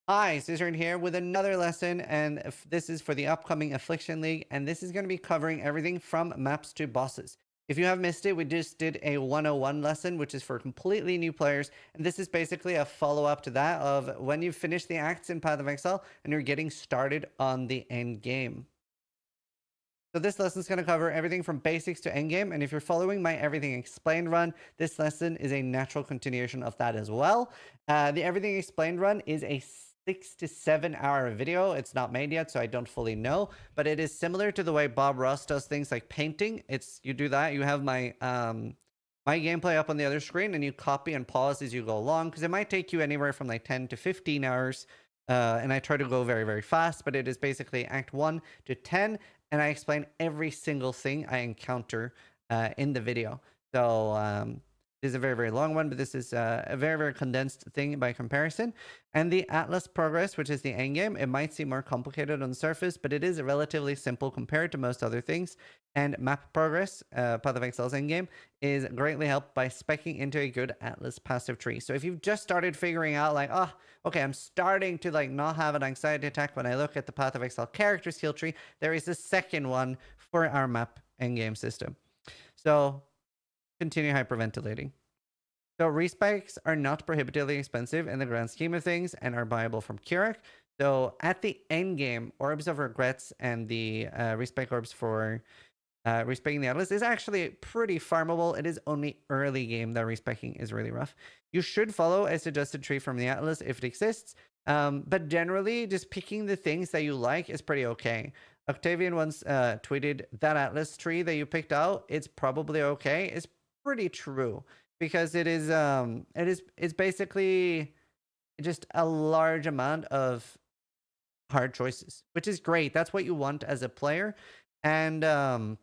Hi, Zizaran here with another lesson, and this is for the upcoming Affliction League, and this is going to be covering everything from maps to bosses. If you have missed it, we just did a 101 lesson, which is for completely new players, and this is basically a follow-up to that of when you finish the acts in Path of Exile and you're getting started on the end game. So this lesson is going to cover everything from basics to endgame, and if you're following my Everything Explained run, this lesson is a natural continuation of that as well. The Everything Explained run is a 6 to 7 hour video. It's not made yet, so I don't fully know, but it is similar to the way Bob Ross does things like painting. You do that, you have my gameplay up on the other screen, and you copy and pause as you go along, because it might take you anywhere from like 10 to 15 hours. And I try to go very, very fast, but it is basically Act 1 to 10, and I explain every single thing I encounter in the video. So this is a very, very long one, but this is a very, very condensed thing by comparison. And the Atlas progress, which is the endgame, it might seem more complicated on the surface, but it is relatively simple compared to most other things. And map progress, Path of Exile's endgame, is greatly helped by speccing into a good Atlas passive tree. So if you've just started figuring out like, oh, okay, I'm starting to like not have an anxiety attack when I look at the Path of Exile character skill tree, there is a second one for our map endgame system. So continue hyperventilating. So respecs are not prohibitively expensive in the grand scheme of things and are buyable from Kirak. So at the end game, Orbs of Regrets and the respec orbs for respecing the Atlas is actually pretty farmable. It is only early game that respecing is really rough. You should follow a suggested tree from the Atlas if it exists. But generally, just picking the things that you like is pretty okay. Octavian once tweeted that Atlas tree that you picked out, it's probably okay. It's pretty true because it's basically just a large amount of hard choices, which is great. That's what you want as a player. And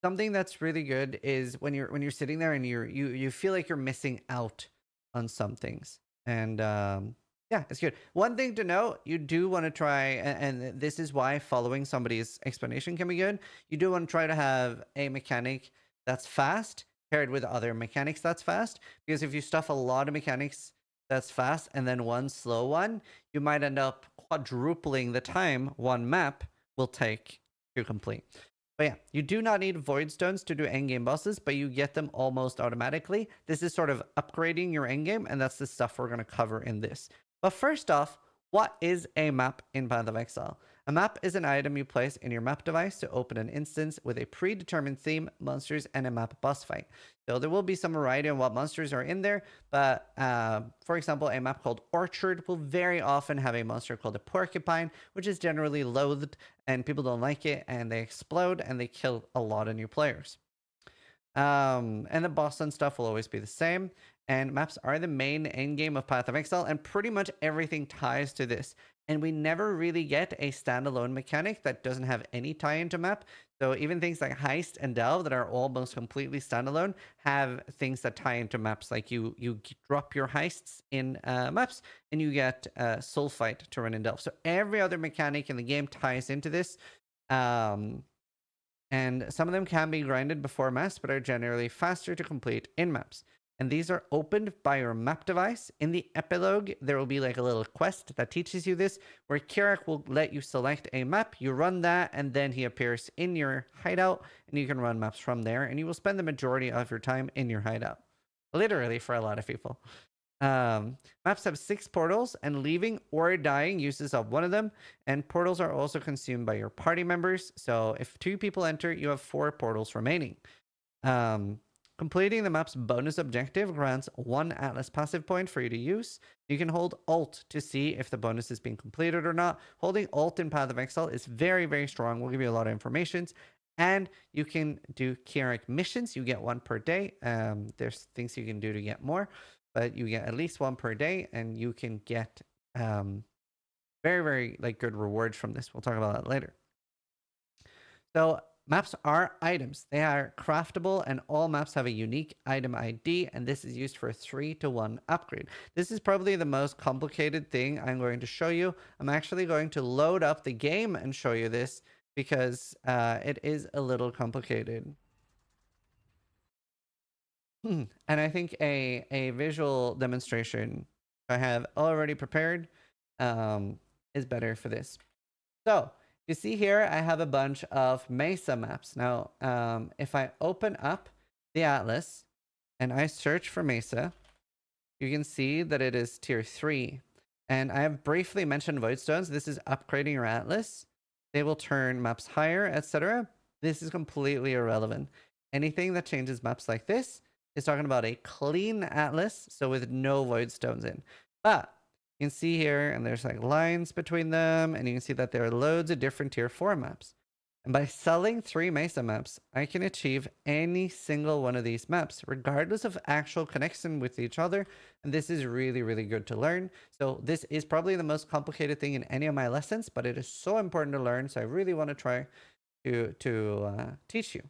something that's really good is when you're sitting there and you feel like you're missing out on some things. And yeah, it's good. One thing to note, you do want to try, and this is why following somebody's explanation can be good. You do want to try to have a mechanic that's fast paired with other mechanics that's fast, because if you stuff a lot of mechanics that's fast and then one slow one, you might end up quadrupling the time one map will take to complete. But yeah, you do not need Voidstones to do endgame bosses, but you get them almost automatically. This is sort of upgrading your endgame, and that's the stuff we're going to cover in this. But first off, what is a map in Path of Exile? A map is an item you place in your map device to open an instance with a predetermined theme, monsters, and a map boss fight. So there will be some variety on what monsters are in there, but for example, a map called Orchard will very often have a monster called a Porcupine, which is generally loathed, and people don't like it, and they explode, and they kill a lot of new players. And the boss and stuff will always be the same. And maps are the main endgame of Path of Exile, and pretty much everything ties to this. And we never really get a standalone mechanic that doesn't have any tie into map. So even things like Heist and Delve that are almost completely standalone have things that tie into maps. Like you drop your heists in maps, and you get Soul Fight to run in Delve. So every other mechanic in the game ties into this. And some of them can be grinded before maps, but are generally faster to complete in maps. And these are opened by your map device. In the epilogue, there will be like a little quest that teaches you this, where Kirak will let you select a map, you run that, and then he appears in your hideout, and you can run maps from there, and you will spend the majority of your time in your hideout. Literally, for a lot of people. Maps have 6 portals, and leaving or dying uses up one of them. And portals are also consumed by your party members. So if 2 people enter, you have 4 portals remaining. Completing the map's bonus objective grants 1 Atlas passive point for you to use. You can hold Alt to see if the bonus is being completed or not. Holding Alt in Path of Exile is very, very strong. We'll give you a lot of information. And you can do Kirak missions. You get 1 per day. There's things you can do to get more, but you get at least 1 per day, and you can get very, very like good rewards from this. We'll talk about that later. So maps are items. They are craftable, and all maps have a unique item ID, and this is used for a 3-to-1 upgrade. This is probably the most complicated thing I'm going to show you. I'm actually going to load up the game and show you this because it is a little complicated. And I think a visual demonstration I have already prepared is better for this. So you see here, I have a bunch of Mesa maps. Now, if I open up the Atlas and I search for Mesa, you can see that it is tier 3. And I have briefly mentioned Voidstones. This is upgrading your Atlas. They will turn maps higher, etc. This is completely irrelevant. Anything that changes maps like this is talking about a clean Atlas, so with no Voidstones in. But you can see here, and there's like lines between them, and you can see that there are loads of different tier 4 maps. And by selling 3 Mesa maps, I can achieve any single one of these maps, regardless of actual connection with each other. And this is really, really good to learn. So this is probably the most complicated thing in any of my lessons, but it is so important to learn. So I really want to try to teach you.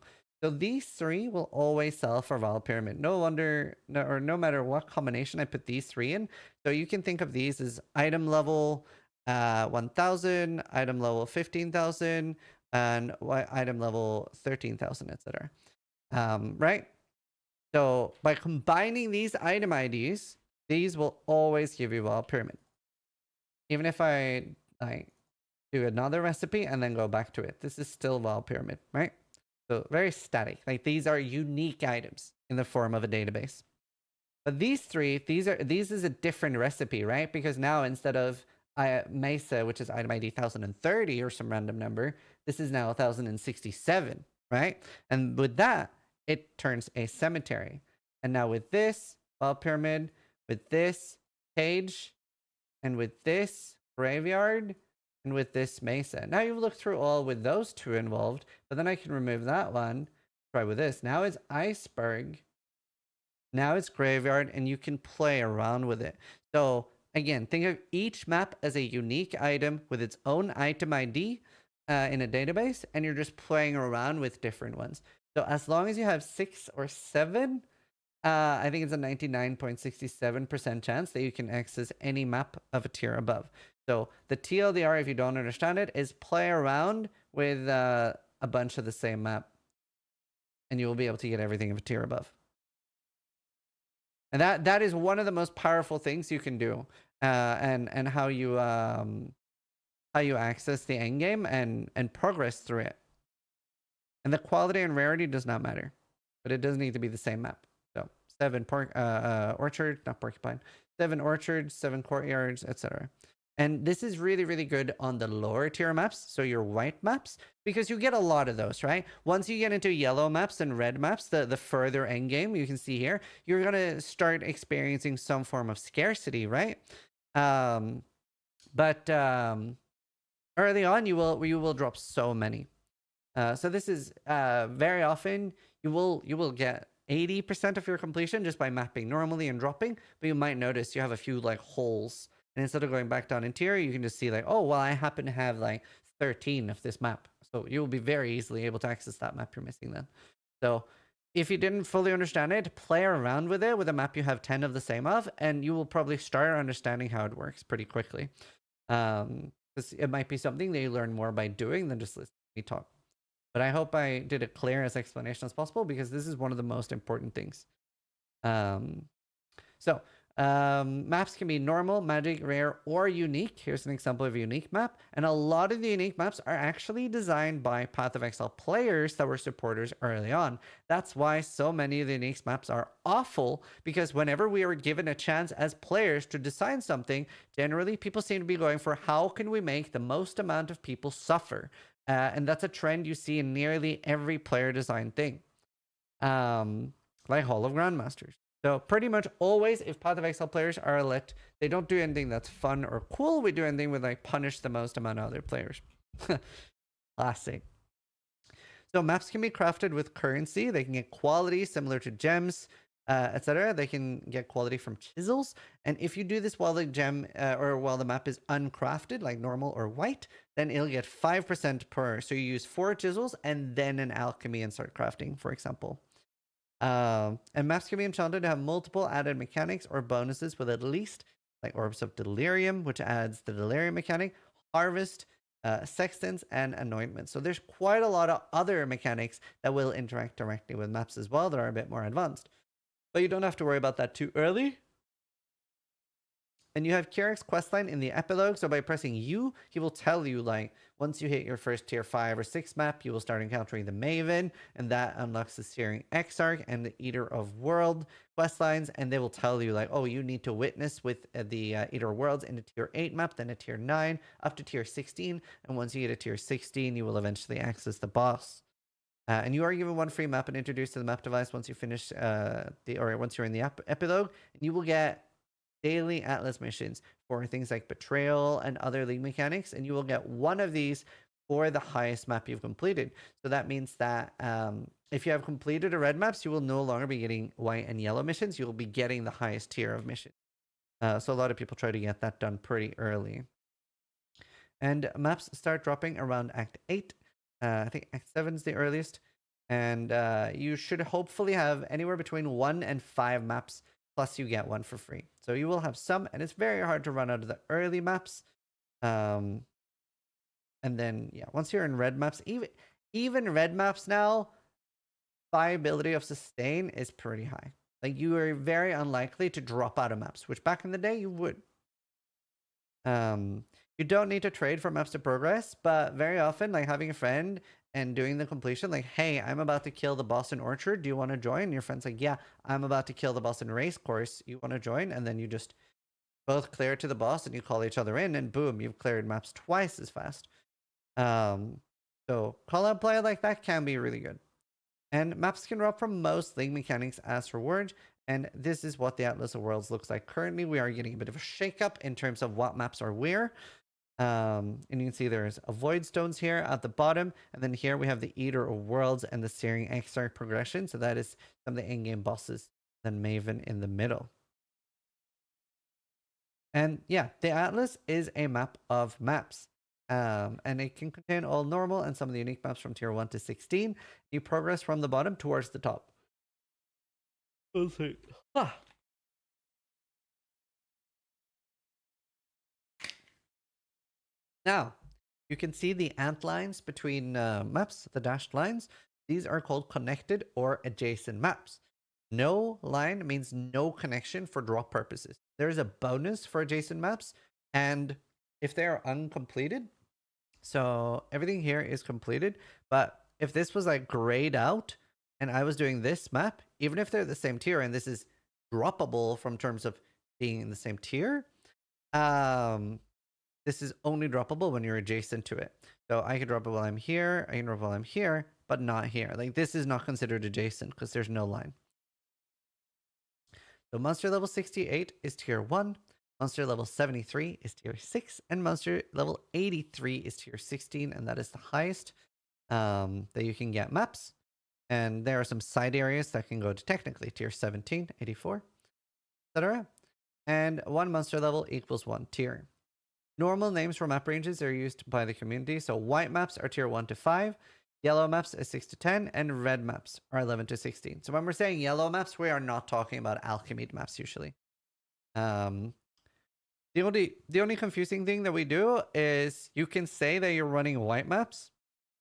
So these 3 will always sell for Val Pyramid. No matter what combination I put these 3 in. So you can think of these as item level 1000, item level 15,000, and item level 13,000, etc. Right? So by combining these item IDs, these will always give you Wild Pyramid. Even if I do another recipe and then go back to it, this is still Wild Pyramid, right? So very static. Like these are unique items in the form of a database. But these 3, these is a different recipe, right? Because now instead of Mesa, which is item ID 1030 or some random number, this is now 1067, right? And with that, it turns a cemetery. And now with this Wild Pyramid, with this cage, and with this graveyard, and with this Mesa. Now you've looked through all with those 2 involved, but then I can remove that one, try with this. Now it's iceberg. Now it's graveyard, and you can play around with it. So again, think of each map as a unique item with its own item ID in a database, and you're just playing around with different ones. So as long as you have 6 or 7, I think it's a 99.67% chance that you can access any map of a tier above. So the TLDR, if you don't understand it, is play around with a bunch of the same map, and you will be able to get everything of a tier above. And that is one of the most powerful things you can do, and how you access the endgame and progress through it. And the quality and rarity does not matter, but it does need to be the same map. So 7 orchard, not porcupine, 7 orchards, 7 courtyards, etc. And this is really, really good on the lower tier maps, so your white maps, because you get a lot of those, right? Once you get into yellow maps and red maps, the further end game, you can see here, you're going to start experiencing some form of scarcity, right? But early on, you will drop so many. So this is very often, you will get 80% of your completion just by mapping normally and dropping, but you might notice you have a few like holes. And instead of going back down interior, you can just see like, oh, well, I happen to have like 13 of this map. So you will be very easily able to access that map you're missing then. So if you didn't fully understand it, play around with it with a map you have 10 of the same of, and you will probably start understanding how it works pretty quickly. It might be something that you learn more by doing than just listening to me talk. But I hope I did it clear as explanation as possible, because this is one of the most important things. Maps can be normal, magic, rare, or unique. Here's an example of a unique map. And a lot of the unique maps are actually designed by Path of Exile players that were supporters early on. That's why so many of the unique maps are awful, because whenever we are given a chance as players to design something, generally people seem to be going for how can we make the most amount of people suffer. And that's a trend you see in nearly every player design thing. Like Hall of Grandmasters. So pretty much always, if Path of Exile players are elite, they don't do anything that's fun or cool. We do anything with like punish the most amount of other players. Classic. So maps can be crafted with currency. They can get quality similar to gems, etc. They can get quality from chisels. And if you do this while the gem or while the map is uncrafted, like normal or white, then it'll get 5% per. So you use 4 chisels and then an alchemy and start crafting, for example. And maps can be enchanted to have multiple added mechanics or bonuses with at least like Orbs of Delirium, which adds the Delirium mechanic, Harvest, Sextants, and Anointment. So there's quite a lot of other mechanics that will interact directly with maps as well that are a bit more advanced. But you don't have to worry about that too early. And you have Kierak's questline in the epilogue. So by pressing U, he will tell you, like, once you hit your first tier 5 or 6 map, you will start encountering the Maven, and that unlocks the Searing Exarch and the Eater of World questlines. And they will tell you, like, oh, you need to witness with the Eater of Worlds in a tier 8 map, then a tier 9, up to tier 16. And once you get a tier 16, you will eventually access the boss. And you are given one free map and introduced to the map device once you finish once you're in the epilogue, and you will get daily Atlas missions for things like Betrayal and other League mechanics, and you will get one of these for the highest map you've completed. So that means that if you have completed a red maps, you will no longer be getting white and yellow missions. You will be getting the highest tier of missions. So a lot of people try to get that done pretty early. And maps start dropping around Act 8. I think Act 7 is the earliest. And you should hopefully have anywhere between 1 and 5 maps, plus you get one for free. So you will have some, and it's very hard to run out of the early maps. And then, yeah, once you're in red maps, even red maps now, viability of sustain is pretty high. Like, you are very unlikely to drop out of maps, which back in the day you would. You don't need to trade for maps to progress, but very often, like, having a friend and doing the completion, like, hey, I'm about to kill the boss in Orchard. Do you want to join? And your friend's like, yeah, I'm about to kill the boss in Racecourse. You want to join? And then you just both clear to the boss and you call each other in, and boom, you've cleared maps twice as fast. So call out play like that can be really good. And maps can drop from most League mechanics as reward. And this is what the Atlas of Worlds looks like currently. We are getting a bit of a shakeup in terms of what maps are where. And you can see there's a Voidstones here at the bottom, and then here we have the Eater of Worlds and the Searing Exarch progression. So that is some of the in-game bosses, then Maven in the middle. And yeah, the Atlas is a map of maps. And it can contain all normal and some of the unique maps from tier 1 to 16. You progress from the bottom towards the top. Let's see. Now, you can see the ant lines between maps, the dashed lines. These are called connected or adjacent maps. No line means no connection for drop purposes. There is a bonus for adjacent maps, and if they are uncompleted, so everything here is completed, but if this was like grayed out and I was doing this map, even if they're the same tier, and this is droppable from terms of being in the same tier, this is only droppable when you're adjacent to it. So I can drop it while I'm here, I can drop it while I'm here, but not here. Like, this is not considered adjacent because there's no line. So monster level 68 is tier 1, monster level 73 is tier 6, and monster level 83 is tier 16, and that is the highest that you can get maps. And there are some side areas that can go to technically tier 17, 84, etc. And one monster level equals one tier. Normal names for map ranges are used by the community. So white maps are tier 1 to 5, yellow maps is 6 to 10, and red maps are 11 to 16. So when we're saying yellow maps, we are not talking about Alchemy maps usually. The only confusing thing that we do is you can say that you're running white maps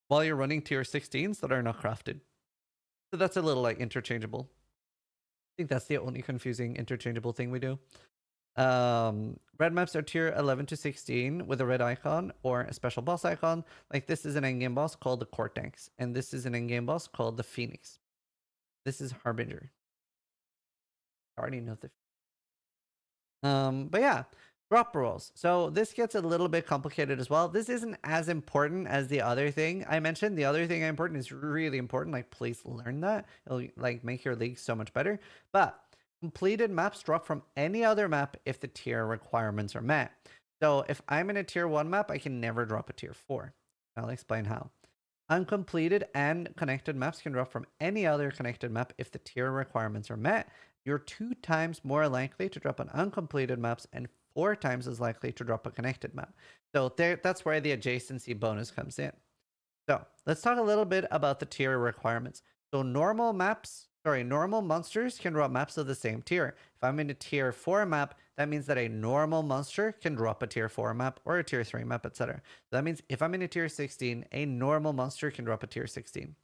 while you're running tier 16s that are not crafted. So that's a little like interchangeable. I think that's the only confusing interchangeable thing we do. Red maps are tier 11 to 16 with a red icon or a special boss icon. Like, this is an endgame boss called the Cortex, and this is an endgame boss called the Phoenix. This is Harbinger. I already know the. But yeah, drop rolls. So this gets a little bit complicated as well. This isn't as important as the other thing I mentioned. The other thing important is really important. Like, please learn that. It'll like make your league so much better. But completed maps drop from any other map if the tier requirements are met. So if I'm in a tier 1 map, I can never drop a tier 4. I'll explain how. Uncompleted and connected maps can drop from any other connected map if the tier requirements are met. You're 2 times more likely to drop on uncompleted maps and 4 times as likely to drop a connected map. So that's where the adjacency bonus comes in. So let's talk a little bit about the tier requirements. So normal monsters can drop maps of the same tier. If I'm in a tier 4 map, that means that a normal monster can drop a tier 4 map or a tier 3 map, etc. So that means if I'm in a tier 16, a normal monster can drop a tier 16.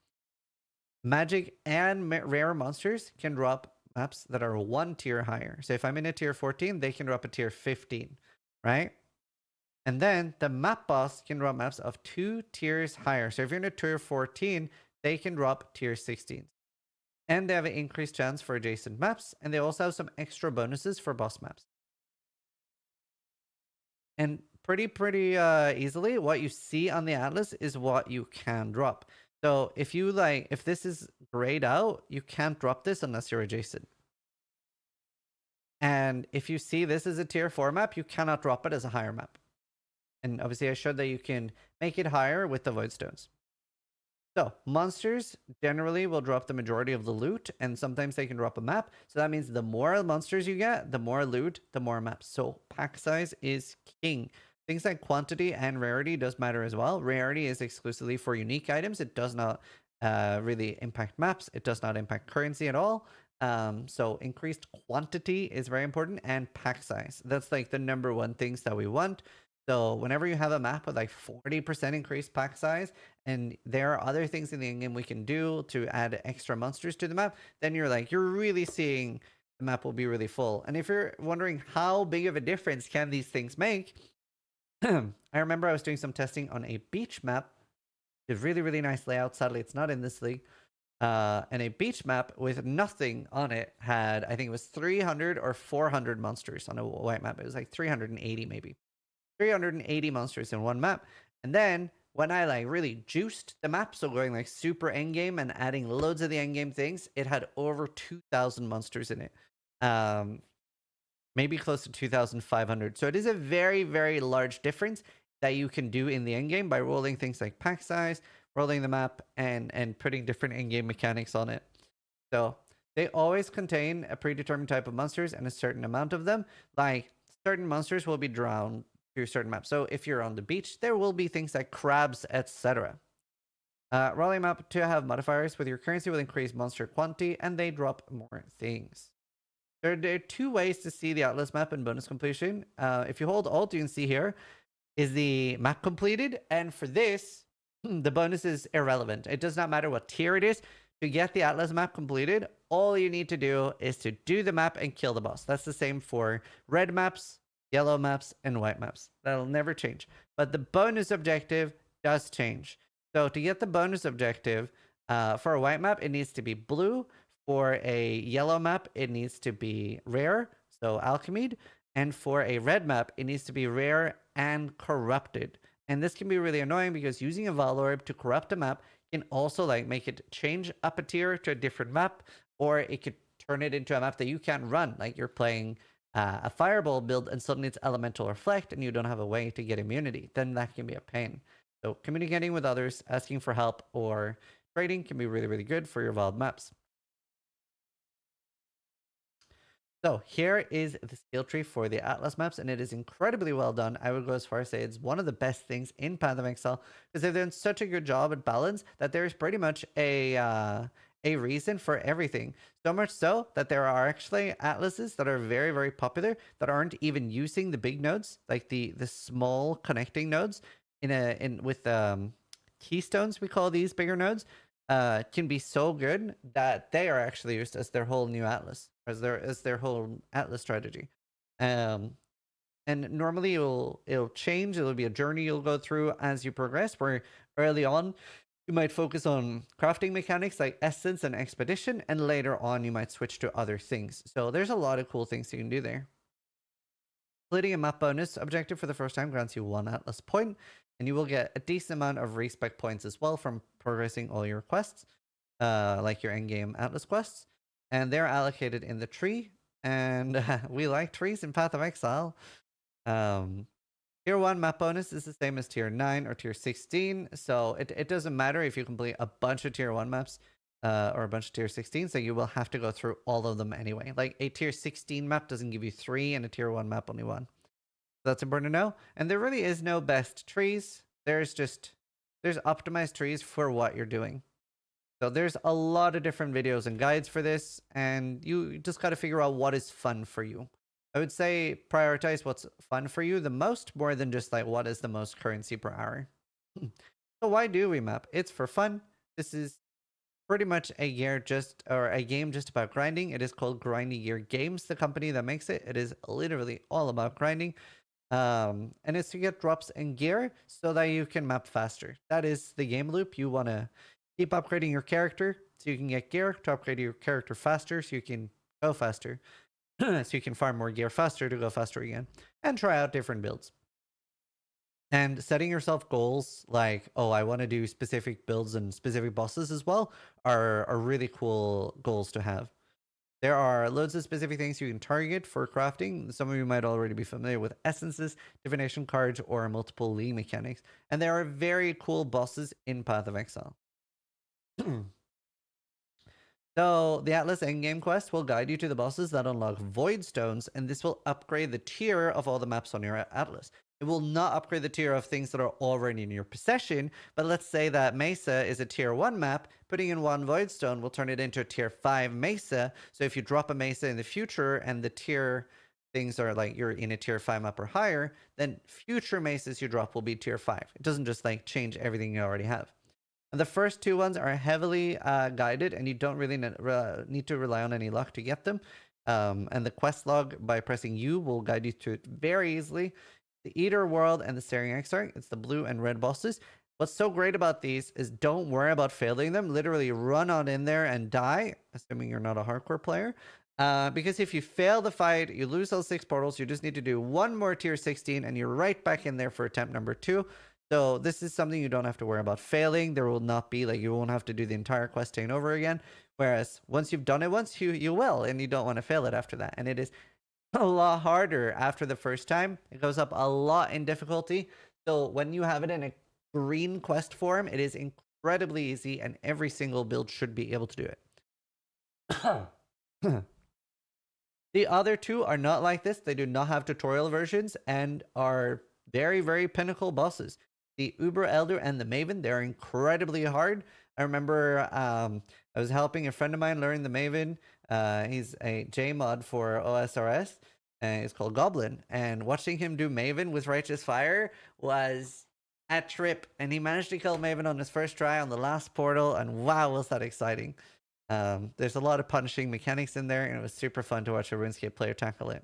Magic and rare monsters can drop maps that are 1 tier higher. So if I'm in a tier 14, they can drop a tier 15, right? And then the map boss can drop maps of 2 tiers higher. So if you're in a tier 14, they can drop tier 16. And they have an increased chance for adjacent maps, and they also have some extra bonuses for boss maps. And pretty easily, what you see on the atlas is what you can drop. So if this is grayed out, you can't drop this unless you're adjacent. And if you see this is a tier 4 map, you cannot drop it as a higher map. And obviously I showed that you can make it higher with the Voidstones. So monsters generally will drop the majority of the loot, and sometimes they can drop a map. So that means the more monsters you get, the more loot, the more maps. So pack size is king. Things like quantity and rarity does matter as well. Rarity is exclusively for unique items. It does not really impact maps. It does not impact currency at all. So increased quantity is very important, and pack size. That's like the number one things that we want. So whenever you have a map with like 40% increased pack size, and there are other things in the endgame we can do to add extra monsters to the map, then you're really seeing the map will be really full. And if you're wondering how big of a difference can these things make, I remember I was doing some testing on a beach map. It's really, really nice layout. Sadly, it's not in this league. And a beach map with nothing on it had, I think it was 300 or 400 monsters on a white map. It was like 380 maybe. 380 monsters in one map. And then when I really juiced the map, so going like super endgame and adding loads of the endgame things, it had over 2,000 monsters in it. Maybe close to 2,500. So it is a very, very large difference that you can do in the endgame by rolling things like pack size, rolling the map, and putting different endgame mechanics on it. So they always contain a predetermined type of monsters and a certain amount of them. Like certain monsters will be drawn through certain maps. So if you're on the beach, there will be things like crabs, etc. Rolling map to have modifiers with your currency will increase monster quantity, and they drop more things. There are 2 ways to see the Atlas map in bonus completion. If you hold Alt, you can see here is the map completed. And for this, the bonus is irrelevant. It does not matter what tier it is. To get the Atlas map completed, all you need to do is to do the map and kill the boss. That's the same for red maps, yellow maps, and white maps. That'll never change. But the bonus objective does change. So to get the bonus objective, for a white map, it needs to be blue. For a yellow map, it needs to be rare, so alchemied. And for a red map, it needs to be rare and corrupted. And this can be really annoying because using a Valorb to corrupt a map can also make it change up a tier to a different map, or it could turn it into a map that you can't run. Like you're playing a fireball build and suddenly it's elemental reflect and you don't have a way to get immunity. Then that can be a pain. So communicating with others, asking for help, or trading can be really, really good for your Valve maps. So here is the skill tree for the Atlas maps, and it is incredibly well done. I would go as far as say it's one of the best things in Path of Exile because they've done such a good job at balance that there's pretty much a reason for everything. So much so that there are actually atlases that are very, very popular that aren't even using the big nodes, like the small connecting nodes with keystones. We call these bigger nodes. Can be so good that they are actually used as their whole new atlas, as their whole atlas strategy. And normally it'll change. It'll be a journey you'll go through as you progress, where early on you might focus on crafting mechanics like essence and expedition, and later on you might switch to other things. So there's a lot of cool things you can do there. Completing a map bonus objective for the first time grants you 1 atlas point, and you will get a decent amount of respec points as well from progressing all your quests, like your endgame atlas quests. And they're allocated in the tree, and we like trees in Path of Exile. Tier 1 map bonus is the same as tier 9 or tier 16, so it doesn't matter if you complete a bunch of tier 1 maps or a bunch of tier 16, so you will have to go through all of them anyway. Like a tier 16 map doesn't give you 3, and a tier 1 map only 1. That's important to know. And there really is no best trees. There's optimized trees for what you're doing. So there's a lot of different videos and guides for this, and you just got to figure out what is fun for you. I would say prioritize what's fun for you the most, more than just what is the most currency per hour. So why do we map? It's for fun. This is pretty much a game just about grinding. It is called Grindy Gear Games, the company that makes it. It is literally all about grinding. And it's to get drops and gear so that you can map faster. That is the game loop. You want to keep upgrading your character so you can get gear, to upgrade your character faster so you can go faster, so you can farm more gear faster to go faster again, and try out different builds. And setting yourself goals like, oh, I want to do specific builds and specific bosses as well are really cool goals to have. There are loads of specific things you can target for crafting. Some of you might already be familiar with essences, divination cards, or multiple Lee mechanics. And there are very cool bosses in Path of Exile. So the Atlas Endgame quest will guide you to the bosses that unlock Voidstones, and this will upgrade the tier of all the maps on your Atlas. It will not upgrade the tier of things that are already in your possession, but let's say that Mesa is a tier 1 map, putting in one Voidstone will turn it into a tier 5 Mesa, so if you drop a Mesa in the future and the tier things are like you're in a tier 5 map or higher, then future Mesas you drop will be tier 5. It doesn't just like change everything you already have. And the first two ones are heavily guided, and you don't really need to rely on any luck to get them. And the quest log, by pressing U, will guide you to it very easily. The Eater World and the Staring Exarch, it's the blue and red bosses. What's so great about these is don't worry about failing them. Literally run on in there and die, assuming you're not a hardcore player. Because if you fail the fight, you lose all 6 portals. You just need to do one more tier 16, and you're right back in there for attempt number 2. So this is something you don't have to worry about failing. There will not be like you won't have to do the entire quest chain over again. Whereas once you've done it once, you will, and you don't want to fail it after that. And it is a lot harder after the first time. It goes up a lot in difficulty. So when you have it in a green quest form, it is incredibly easy, and every single build should be able to do it. The other two are not like this. They do not have tutorial versions and are very, very pinnacle bosses. The Uber Elder and the Maven, they're incredibly hard. I remember I was helping a friend of mine learn the Maven. He's a JMod for OSRS. It's called Goblin. And watching him do Maven with Righteous Fire was a trip. And he managed to kill Maven on his first try on the last portal. And wow, was that exciting. There's a lot of punishing mechanics in there. And it was super fun to watch a RuneScape player tackle it.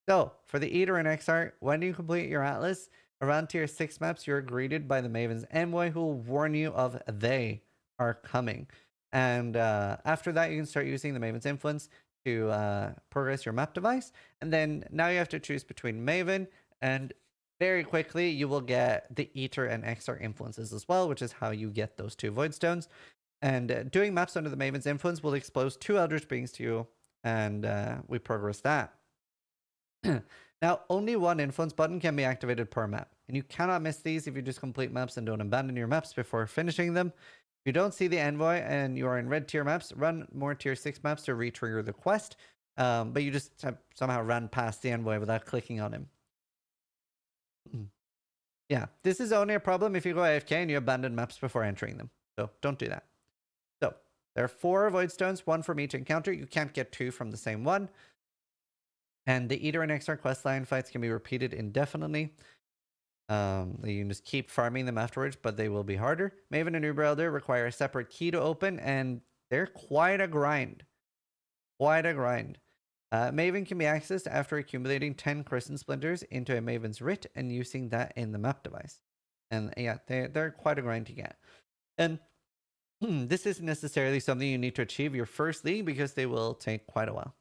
So, for the Eater and Exarch, when you complete your Atlas, around tier 6 maps, you're greeted by the Maven's Envoy, who will warn you of they are coming. And after that, you can start using the Maven's Influence to progress your map device. And then now you have to choose between Maven, and very quickly you will get the Eater and Exarch influences as well, which is how you get those 2 Voidstones. And doing maps under the Maven's Influence will expose 2 Eldritch Beings to you, and we progress that. Now, only one influence button can be activated per map, and you cannot miss these if you just complete maps and don't abandon your maps before finishing them. If you don't see the envoy and you are in red tier maps, run more tier 6 maps to re-trigger the quest, but you just somehow ran past the envoy without clicking on him. Yeah, this is only a problem if you go AFK and you abandon maps before entering them, so don't do that. So, there are 4 Voidstones, 1 from each encounter. You can't get 2 from the same one. And the Eater and Exarch questline fights can be repeated indefinitely. You can just keep farming them afterwards, but they will be harder. Maven and Uber Elder require a separate key to open, and they're quite a grind. Maven can be accessed after accumulating 10 Crescent Splinters into a Maven's Writ and using that in the map device. And yeah, they're quite a grind to get. And this isn't necessarily something you need to achieve your first league, because they will take quite a while.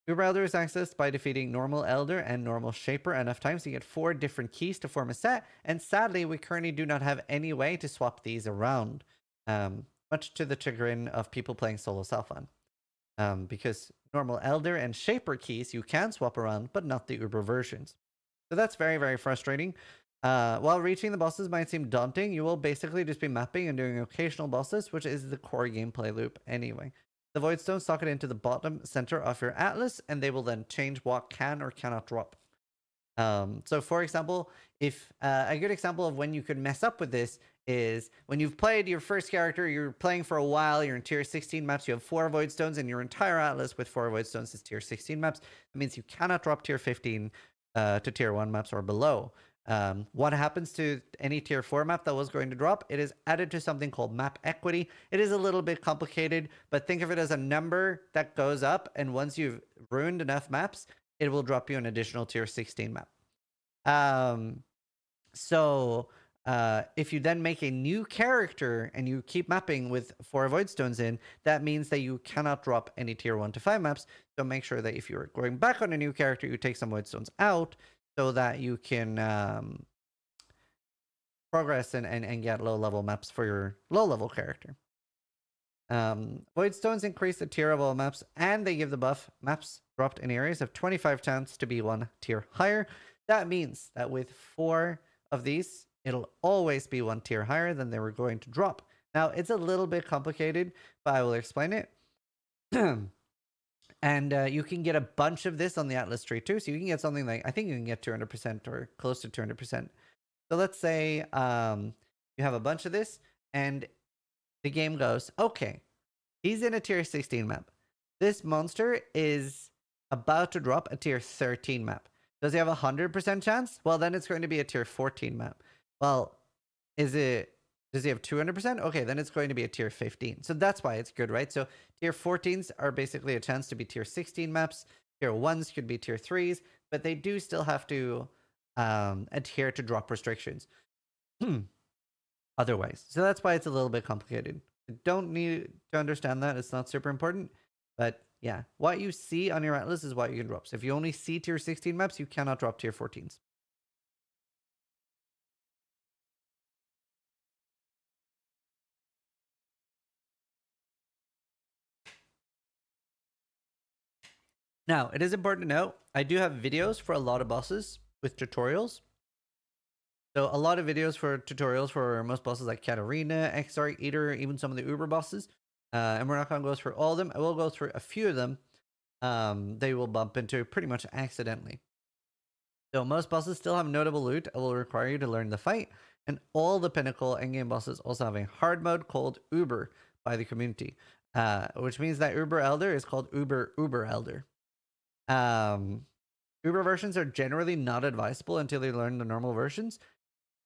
Uber Elder is accessed by defeating Normal Elder and Normal Shaper enough times to get 4 different keys to form a set, and sadly we currently do not have any way to swap these around, much to the chagrin of people playing solo Salfan. Because Normal Elder and Shaper keys you can swap around, but not the Uber versions. So that's very, very frustrating. While reaching the bosses might seem daunting, you will basically just be mapping and doing occasional bosses, which is the core gameplay loop anyway. The Voidstones socket into the bottom center of your Atlas, and they will then change what can or cannot drop. So for example, if a good example of when you could mess up with this is when you've played your first character, you're playing for a while, you're in tier 16 maps, you have 4 Voidstones, and your entire Atlas with 4 Voidstones is tier 16 maps. That means you cannot drop tier 15 to tier 1 maps or below. What happens to any tier 4 map that was going to drop? It is added to something called map equity. It is a little bit complicated, but think of it as a number that goes up, and once you've ruined enough maps, it will drop you an additional tier 16 map. If you then make a new character and you keep mapping with 4 Voidstones in, that means that you cannot drop any tier 1 to 5 maps. So make sure that if you're going back on a new character, you take some Voidstones out so that you can progress and get low-level maps for your low-level character. Voidstones increase the tier of all maps, and they give the buff maps dropped in areas of 25 chance to be 1 tier higher. That means that with 4 of these, it'll always be 1 tier higher than they were going to drop. Now, it's a little bit complicated, but I will explain it. And you can get a bunch of this on the Atlas tree too. So you can get something like, I think you can get 200% or close to 200%. So let's say you have a bunch of this and the game goes, okay, he's in a tier 16 map. This monster is about to drop a tier 13 map. Does he have a 100% chance? Well, then it's going to be a tier 14 map. Well, does he have 200%? Okay, then it's going to be a tier 15. So that's why it's good, right? So tier 14s are basically a chance to be tier 16 maps. Tier 1s could be tier 3s, but they do still have to adhere to drop restrictions. Otherwise. So that's why it's a little bit complicated. You don't need to understand that. It's not super important. But yeah, what you see on your Atlas is what you can drop. So if you only see tier 16 maps, you cannot drop tier 14s. Now, it is important to note, I do have videos for a lot of bosses with tutorials. So a lot of videos for tutorials for most bosses like Katarina, Exarch, Eater, even some of the Uber bosses. And we're not going to go through all of them. I will go through a few of them. They will bump into pretty much accidentally. So most bosses still have notable loot. It will require you to learn the fight. And all the pinnacle endgame bosses also have a hard mode called Uber by the community. Which means that Uber Elder is called Uber Elder. Uber versions are generally not advisable until you learn the normal versions.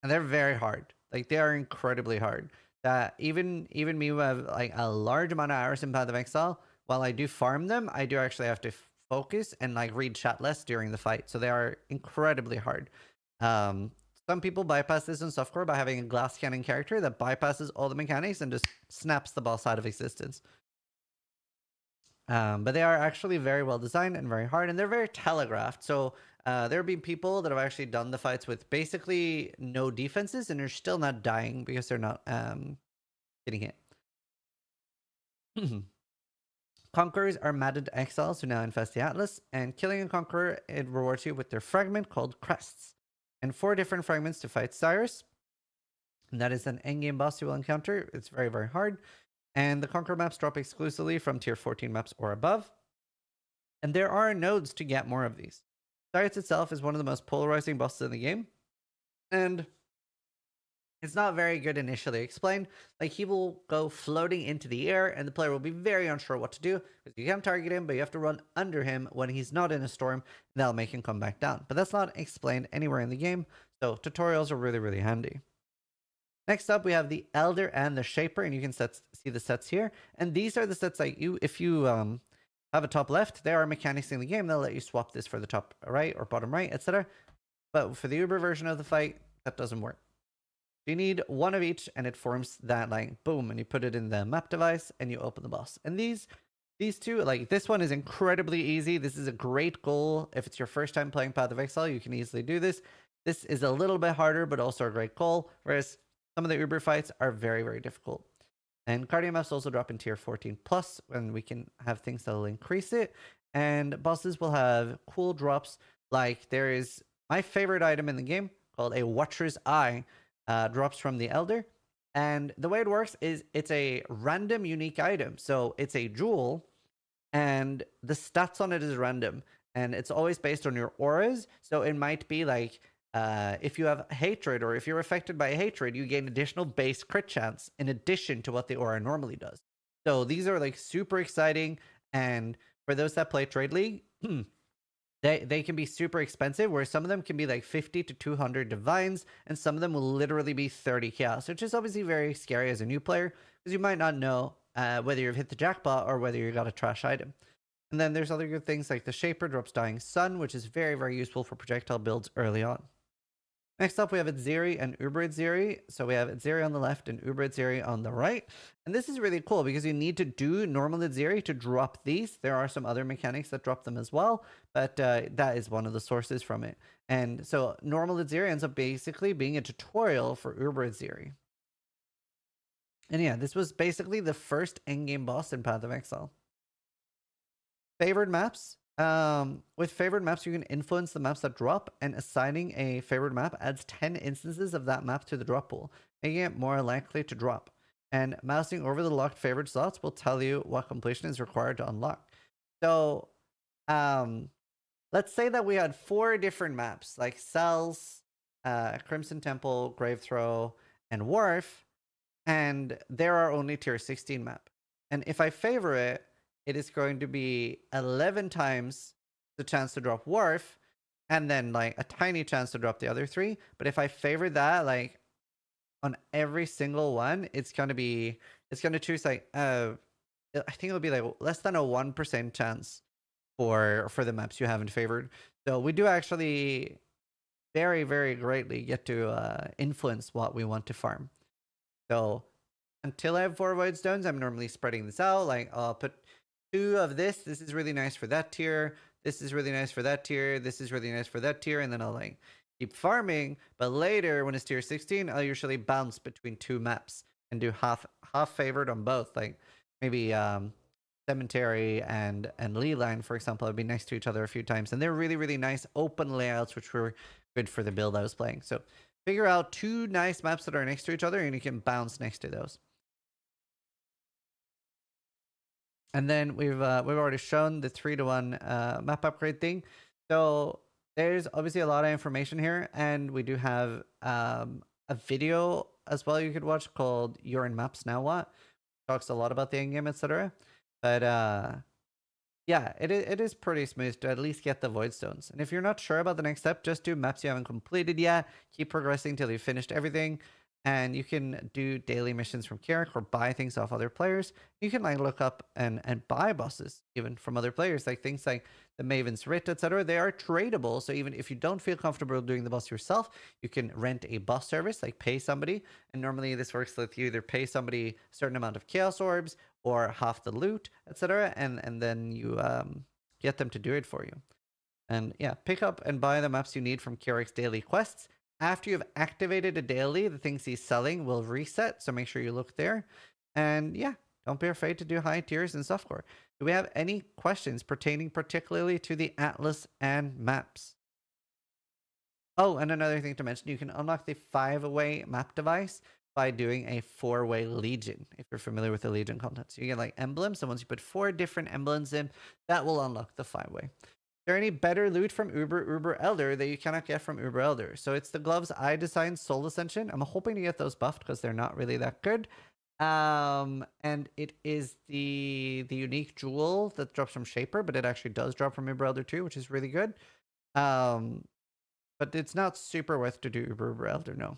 And they're very hard. Like, they are incredibly hard. That even me who have like a large amount of hours in Path of Exile, while I do farm them, I do actually have to focus and like read chat less during the fight. So they are incredibly hard. Some people bypass this in softcore by having a glass cannon character that bypasses all the mechanics and just snaps the boss out of existence. But they are actually very well designed and very hard, and they're very telegraphed. So there have been people that have actually done the fights with basically no defenses, and they're still not dying because they're not getting hit. Conquerors are maddened exiles who now infest the Atlas, and killing a conqueror, it rewards you with their fragment called Crests, and 4 different fragments to fight Cyrus. And that is an endgame boss you will encounter. It's very, very hard. And the Conqueror maps drop exclusively from tier 14 maps or above. And there are nodes to get more of these. Cyrus itself is one of the most polarizing bosses in the game. And it's not very good initially explained. Like, he will go floating into the air and the player will be very unsure what to do. Because you can target him, but you have to run under him when he's not in a storm. And that'll make him come back down. But that's not explained anywhere in the game. So tutorials are really, really handy. Next up, we have the Elder and the Shaper, and you can see the sets here. And these are the sets that if you have a top left, there are mechanics in the game that'll let you swap this for the top right or bottom right, etc. But for the Uber version of the fight, that doesn't work. You need one of each, and it forms that like boom, and you put it in the map device, and you open the boss. And these two, like this one is incredibly easy. This is a great goal. If it's your first time playing Path of Exile, you can easily do this. This is a little bit harder, but also a great goal. Whereas some of the Uber fights are very, very difficult. And cardio maps also drop in tier 14 plus, and we can have things that will increase it. And bosses will have cool drops. Like, there is my favorite item in the game called a Watcher's Eye, drops from the Elder. And the way it works is it's a random unique item. So it's a jewel, and the stats on it is random. And it's always based on your auras. So it might be like, if you have hatred, or if you're affected by hatred, you gain additional base crit chance in addition to what the aura normally does. So these are like super exciting. And for those that play Trade League, They can be super expensive, where some of them can be like 50 to 200 divines, and some of them will literally be 30 chaos, which is obviously very scary as a new player, because you might not know whether you've hit the jackpot or whether you got a trash item. And then there's other good things like the Shaper drops Dying Sun, which is very, very useful for projectile builds early on. Next up, we have Atziri and Uber Atziri. So we have Atziri on the left and Uber Atziri on the right. And this is really cool because you need to do normal Atziri to drop these. There are some other mechanics that drop them as well, but that is one of the sources from it. And so normal Atziri ends up basically being a tutorial for Uber Atziri. And yeah, this was basically the first endgame boss in Path of Exile. Favored maps. With favored maps, you can influence the maps that drop, and assigning a favored map adds 10 instances of that map to the drop pool, making it more likely to drop. And mousing over the locked favored slots will tell you what completion is required to unlock. So, let's say that we had 4 different maps, like Cells, Crimson Temple, Gravethrow, and Wharf, and there are only tier 16 map. And if I favor it, it is going to be 11 times the chance to drop Wharf, and then like a tiny chance to drop the other 3. But if I favor that, like on every single one, it's going to choose like, I think it'll be like less than a 1% chance for the maps you haven't favored. So we do actually very, very greatly get to influence what we want to farm. So until I have 4 Voidstones, I'm normally spreading this out. Like I'll put 2 of this. This is really nice for that tier. This is really nice for that tier. This is really nice for that tier. And then I'll like keep farming. But later, when it's tier 16, I'll usually bounce between 2 maps and do half favored on both. Like maybe Cemetery and Lee Line, for example, would be next to each other a few times. And they're really, really nice open layouts, which were good for the build I was playing. So figure out 2 nice maps that are next to each other, and you can bounce next to those. And then we've already shown the 3-to-1 map upgrade thing. So there's obviously a lot of information here, and we do have a video as well you could watch called "You're in Maps Now What." Talks a lot about the endgame, etc. But yeah, it is pretty smooth to at least get the Voidstones. And if you're not sure about the next step, just do maps you haven't completed yet. Keep progressing till you've finished everything. And you can do daily missions from Carrick or buy things off other players. You can like look up and buy bosses even from other players, like things like the Maven's Writ, etc. They are tradable. So even if you don't feel comfortable doing the boss yourself, you can rent a boss service, like pay somebody. And normally this works with you either pay somebody a certain amount of chaos orbs or half the loot, etc. And then you get them to do it for you. And yeah, pick up and buy the maps you need from Carrick's daily quests. After you've activated a daily, the things he's selling will reset, so make sure you look there. And yeah, don't be afraid to do high tiers and softcore. Do we have any questions pertaining particularly to the Atlas and maps? Oh, and another thing to mention, you can unlock the 5-way map device by doing a 4-way Legion, if you're familiar with the Legion content. So you get like emblems, and once you put 4 different emblems in, that will unlock the 5-way. Is there any better loot from Uber Elder that you cannot get from Uber Elder? So it's the gloves I designed, Soul Ascension. I'm hoping to get those buffed because they're not really that good. And it is the unique jewel that drops from Shaper, but it actually does drop from Uber Elder too, which is really good. But it's not super worth to do Uber Elder, no.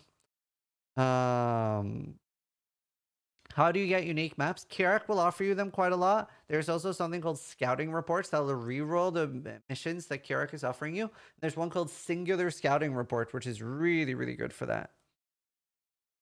How do you get unique maps? Carrick will offer you them quite a lot. There's also something called scouting reports that will reroll the missions that Carrick is offering you. There's one called Singular Scouting Report, which is really, really good for that.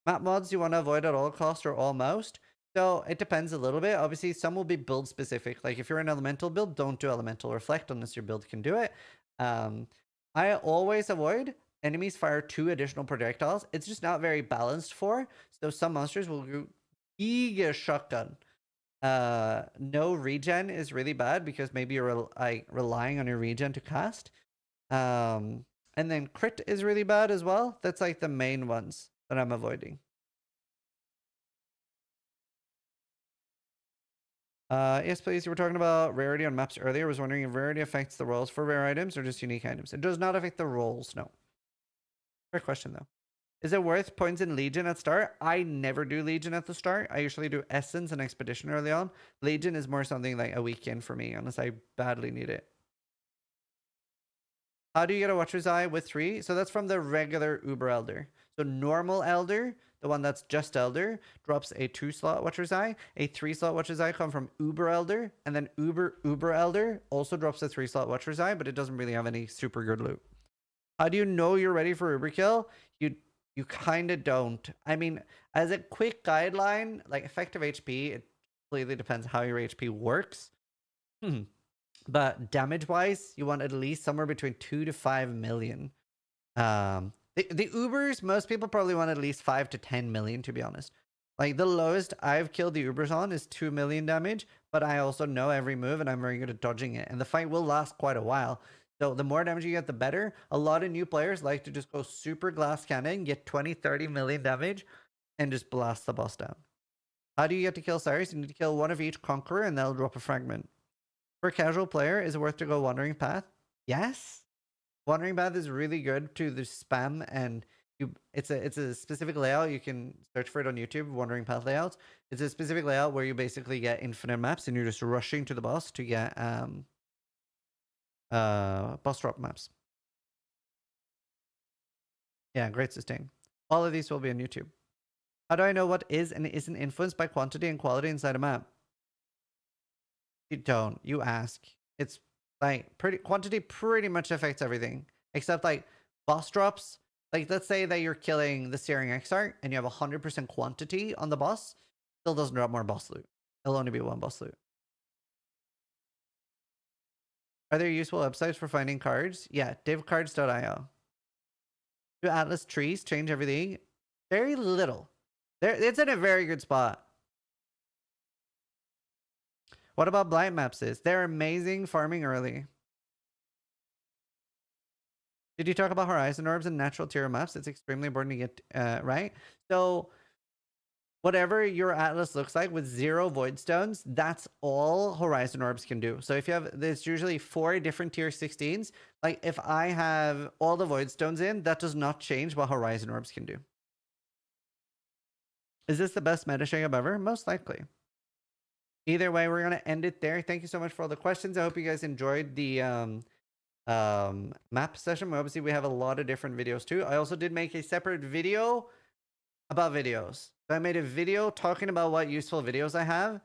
Map mods you want to avoid at all costs or almost. So it depends a little bit. Obviously, some will be build specific. Like if you're an elemental build, don't do elemental reflect unless your build can do it. I always avoid enemies fire 2 additional projectiles. It's just not very balanced for. So some monsters will go Giga shotgun. No regen is really bad because maybe you're relying on your regen to cast. And then crit is really bad as well. That's like the main ones that I'm avoiding. Yes, please. You were talking about rarity on maps earlier. I was wondering if rarity affects the rolls for rare items or just unique items. It does not affect the rolls, no. Fair question though. Is it worth points in Legion at start? I never do Legion at the start. I usually do Essence and Expedition early on. Legion is more something like a weekend for me, unless I badly need it. How do you get a Watcher's Eye with 3? So that's from the regular Uber Elder. So normal Elder, the one that's just Elder, drops a 2-slot Watcher's Eye. A 3-slot Watcher's Eye come from Uber Elder. And then Uber Elder also drops a 3-slot Watcher's Eye, but it doesn't really have any super good loot. How do you know you're ready for Uber Kill? You kind of don't. I mean, as a quick guideline, like effective HP, it completely depends how your HP works. But damage-wise, you want at least somewhere between 2 to 5 million. The Ubers, most people probably want at least 5 to 10 million, to be honest. Like, the lowest I've killed the Ubers on is 2 million damage, but I also know every move, and I'm very good at dodging it. And the fight will last quite a while. So the more damage you get, the better. A lot of new players like to just go super glass cannon, get 20, 30 million damage, and just blast the boss down. How do you get to kill Cyrus? You need to kill one of each Conqueror, and they'll drop a fragment. For a casual player, is it worth to go Wandering Path? Yes. Wandering Path is really good to the spam, and it's a specific layout. You can search for it on YouTube, Wandering Path layouts. It's a specific layout where you basically get infinite maps, and you're just rushing to the boss to get boss drop maps. Yeah, great sustain. All of these will be on YouTube. How do I know what is and isn't influenced by quantity and quality inside a map? You don't. You ask. It's like quantity pretty much affects everything. Except like boss drops. Like let's say that you're killing the Searing Exarch and you have 100% quantity on the boss. Still doesn't drop more boss loot. It'll only be 1 boss loot. Are there useful websites for finding cards? Yeah, divcards.io. Do Atlas trees change everything? Very little. It's in a very good spot. What about blind maps? They're amazing farming early. Did you talk about Horizon Orbs and natural tier maps? It's extremely important to get right. So whatever your Atlas looks like with 0 Voidstones, that's all Horizon Orbs can do. So if you have, there's usually 4 different tier 16s. Like if I have all the Voidstones in, that does not change what Horizon Orbs can do. Is this the best meta shake-up ever? Most likely. Either way, we're going to end it there. Thank you so much for all the questions. I hope you guys enjoyed the map session. Obviously, we have a lot of different videos too. I also did make a separate video about videos. So I made a video talking about what useful videos I have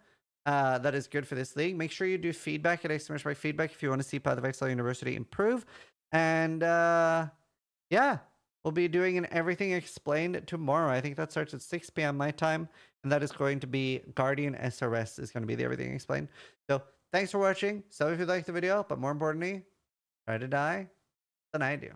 that is good for this league. Make sure you do feedback at !feedback if you want to see Path of Exile University improve. And yeah, we'll be doing an Everything Explained tomorrow. I think that starts at 6 p.m. my time. And that is going to be Guardian SRS is going to be the Everything Explained. So thanks for watching. So if you liked the video, but more importantly, try to die than I do.